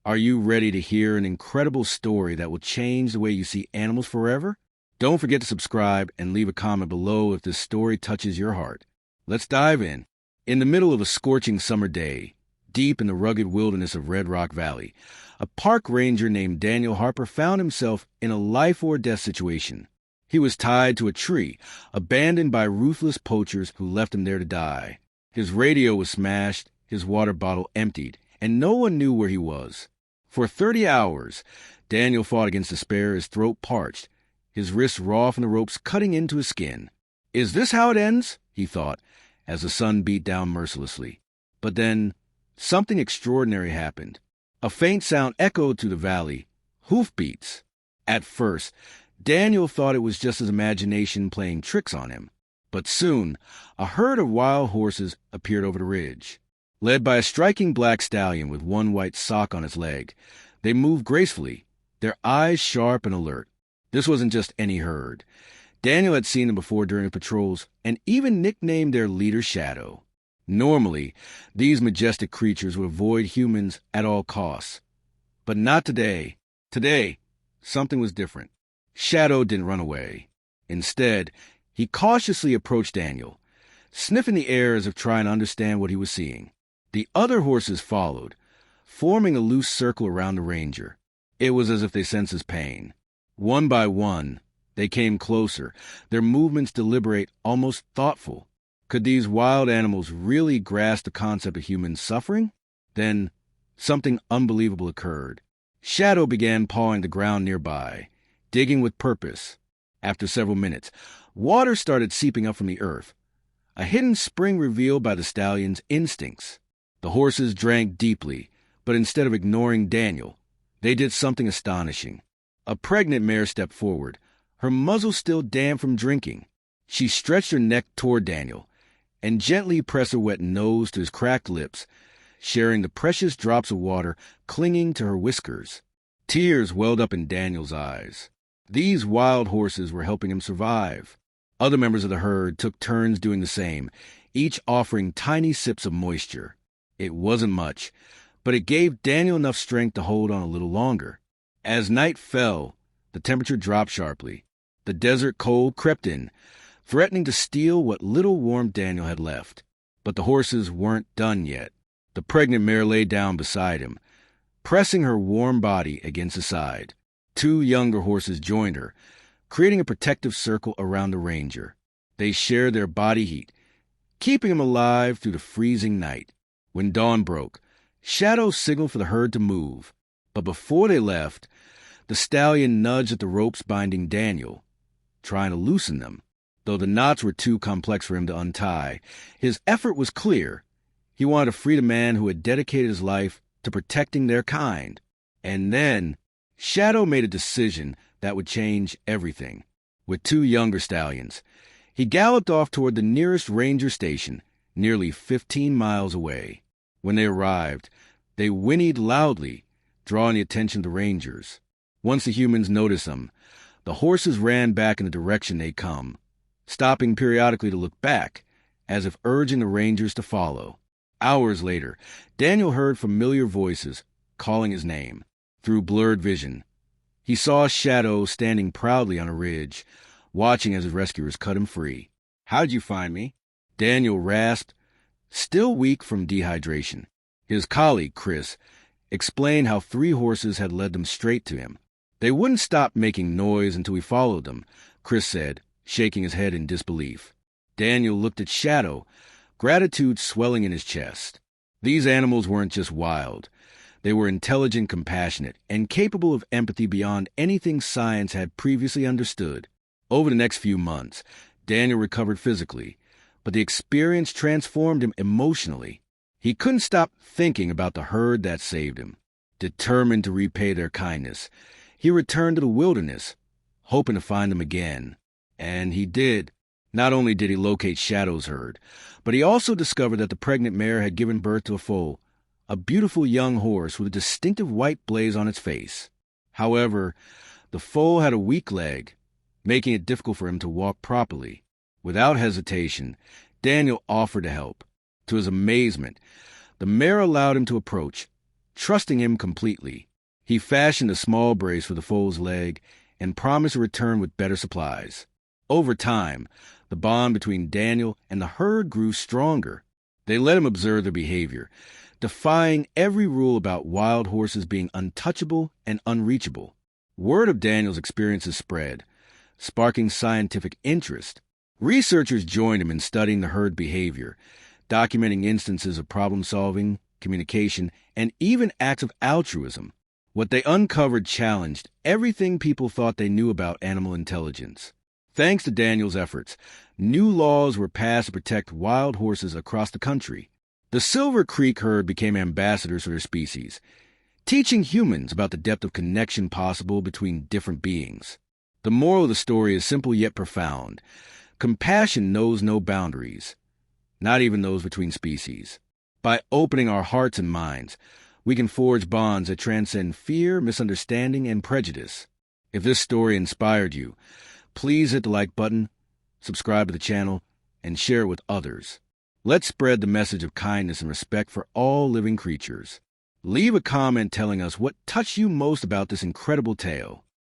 Are you ready to hear an incredible story that will change the way you see animals forever? Don't forget to subscribe and leave a comment below if this story touches your heart. Let's dive in. In the middle of a scorching summer day, deep in the rugged wilderness of Red Rock Valley, a park ranger named Daniel Harper found himself in a life-or-death situation. He was tied to a tree, abandoned by ruthless poachers who left him there to die. His radio was smashed, his water bottle emptied, and no one knew where he was. For 30 hours, Daniel fought against despair, his throat parched, his wrists raw from the ropes cutting into his skin. "Is this how it ends?" he thought, as the sun beat down mercilessly. But then, something extraordinary happened. A faint sound echoed through the valley, hoofbeats. At first, Daniel thought it was just his imagination playing tricks on him. But soon, a herd of wild horses appeared over the ridge. Led by a striking black stallion with one white sock on its leg, they moved gracefully, their eyes sharp and alert. This wasn't just any herd. Daniel had seen them before during the patrols and even nicknamed their leader Shadow. Normally, these majestic creatures would avoid humans at all costs. But not today. Today, something was different. Shadow didn't run away. Instead, he cautiously approached Daniel, sniffing the air as if trying to understand what he was seeing. The other horses followed, forming a loose circle around the ranger. It was as if they sensed his pain. One by one, they came closer, their movements deliberate, almost thoughtful. Could these wild animals really grasp the concept of human suffering? Then, something unbelievable occurred. Shadow began pawing the ground nearby, digging with purpose. After several minutes, water started seeping up from the earth, a hidden spring revealed by the stallion's instincts. The horses drank deeply, but instead of ignoring Daniel, they did something astonishing. A pregnant mare stepped forward, her muzzle still damp from drinking. She stretched her neck toward Daniel and gently pressed her wet nose to his cracked lips, sharing the precious drops of water clinging to her whiskers. Tears welled up in Daniel's eyes. These wild horses were helping him survive. Other members of the herd took turns doing the same, each offering tiny sips of moisture. It wasn't much, but it gave Daniel enough strength to hold on a little longer. As night fell, the temperature dropped sharply. The desert cold crept in, threatening to steal what little warmth Daniel had left. But the horses weren't done yet. The pregnant mare lay down beside him, pressing her warm body against his side. 2 younger horses joined her, creating a protective circle around the ranger. They shared their body heat, keeping him alive through the freezing night. When dawn broke, Shadow signaled for the herd to move. But before they left, the stallion nudged at the ropes binding Daniel, trying to loosen them. Though the knots were too complex for him to untie, his effort was clear. He wanted to free the man who had dedicated his life to protecting their kind. And then, Shadow made a decision that would change everything. With 2 younger stallions, he galloped off toward the nearest ranger station, nearly 15 miles away. When they arrived, they whinnied loudly, drawing the attention of the rangers. Once the humans noticed them, the horses ran back in the direction they'd come, stopping periodically to look back, as if urging the rangers to follow. Hours later, Daniel heard familiar voices calling his name. Through blurred vision, he saw Shadow standing proudly on a ridge, watching as his rescuers cut him free. "How'd you find me?" Daniel rasped, still weak from dehydration. His colleague, Chris, explained how 3 horses had led them straight to him. "They wouldn't stop making noise until we followed them," Chris said, shaking his head in disbelief. Daniel looked at Shadow, gratitude swelling in his chest. These animals weren't just wild. They were intelligent, compassionate, and capable of empathy beyond anything science had previously understood. Over the next few months, Daniel recovered physically, but the experience transformed him emotionally. He couldn't stop thinking about the herd that saved him. Determined to repay their kindness, he returned to the wilderness, hoping to find them again. And he did. Not only did he locate Shadow's herd, but he also discovered that the pregnant mare had given birth to a foal, a beautiful young horse with a distinctive white blaze on its face. However, the foal had a weak leg, making it difficult for him to walk properly. Without hesitation, Daniel offered to help. To his amazement, the mare allowed him to approach, trusting him completely. He fashioned a small brace for the foal's leg and promised to return with better supplies. Over time, the bond between Daniel and the herd grew stronger. They let him observe their behavior, defying every rule about wild horses being untouchable and unreachable. Word of Daniel's experiences spread, sparking scientific interest. Researchers joined him in studying the herd behavior, documenting instances of problem-solving, communication, and even acts of altruism. What they uncovered challenged everything people thought they knew about animal intelligence. Thanks to Daniel's efforts, new laws were passed to protect wild horses across the country. The Silver Creek herd became ambassadors for their species, teaching humans about the depth of connection possible between different beings. The moral of the story is simple yet profound. Compassion knows no boundaries, not even those between species. By opening our hearts and minds, we can forge bonds that transcend fear, misunderstanding, and prejudice. If this story inspired you, please hit the like button, subscribe to the channel, and share it with others. Let's spread the message of kindness and respect for all living creatures. Leave a comment telling us what touched you most about this incredible tale.